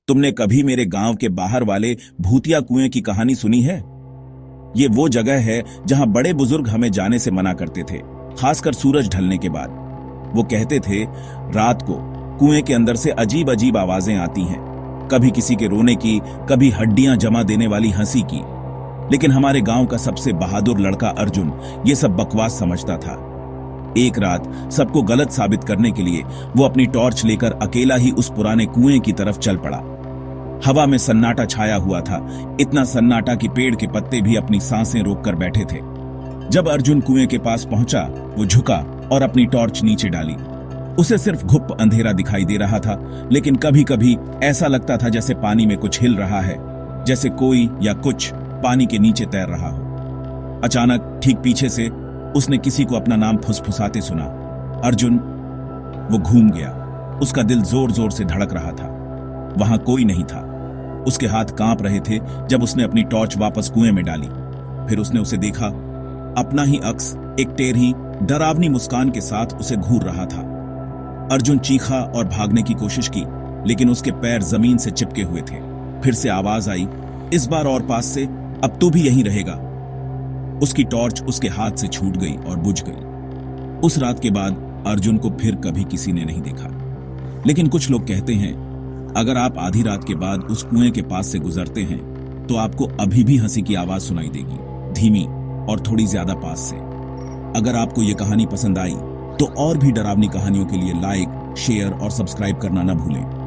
तुमने कभी मेरे गांव के बाहर वाले भूतिया कुएं की कहानी सुनी है? ये वो जगह है जहां बड़े बुजुर्ग हमें जाने से मना करते थे, खासकर सूरज ढलने के बाद। वो कहते थे रात को कुएं के अंदर से अजीब अजीब आवाजें आती हैं, कभी किसी के रोने की, कभी हड्डियां जमा देने वाली हंसी की। लेकिन हमारे गांव का सबसे बहादुर लड़का अर्जुन ये सब बकवास समझता था। एक रात सबको गलत साबित करने के लिए वो अपनी टॉर्च लेकर अकेला ही उस पुराने कुएं की तरफ चल पड़ा। हवा में सन्नाटा छाया हुआ था, इतना सन्नाटा कि पेड़ के पत्ते भी अपनी सांसें रोककर बैठे थे। जब अर्जुन कुएं के पास पहुंचा, वो झुका और अपनी टॉर्च नीचे डाली। उसे सिर्फ घुप अंधेरा दिखाई दे रहा था, लेकिन कभी कभी ऐसा लगता था जैसे पानी में कुछ हिल रहा है, जैसे कोई या कुछ पानी के नीचे तैर रहा हो। अचानक ठीक पीछे से उसने किसी को अपना नाम फुसफुसाते सुना, अर्जुन। वो घूम गया, उसका दिल जोर जोर से धड़क रहा था। वहां कोई नहीं था। उसके हाथ कांप रहे थे जब उसने अपनी टॉर्च वापस कुएं में डाली। फिर उसने उसे देखा, अपना ही अक्स एक टेढ़ी डरावनी मुस्कान के साथ उसे घूर रहा था। अर्जुन चीखा और भागने की कोशिश की, लेकिन उसके पैर जमीन से चिपके हुए थे। फिर से आवाज आई, इस बार और पास से, अब तू भी यहीं रहेगा। उसकी टॉर्च उसके हाथ से छूट गई और बुझ गई। उस रात के बाद अर्जुन को फिर कभी किसी ने नहीं देखा। लेकिन कुछ लोग कहते हैं अगर आप आधी रात के बाद उस कुएं के पास से गुजरते हैं तो आपको अभी भी हंसी की आवाज सुनाई देगी, धीमी और थोड़ी ज्यादा पास से। अगर आपको ये कहानी पसंद आई तो और भी डरावनी कहानियों के लिए लाइक, शेयर और सब्सक्राइब करना न भूलें।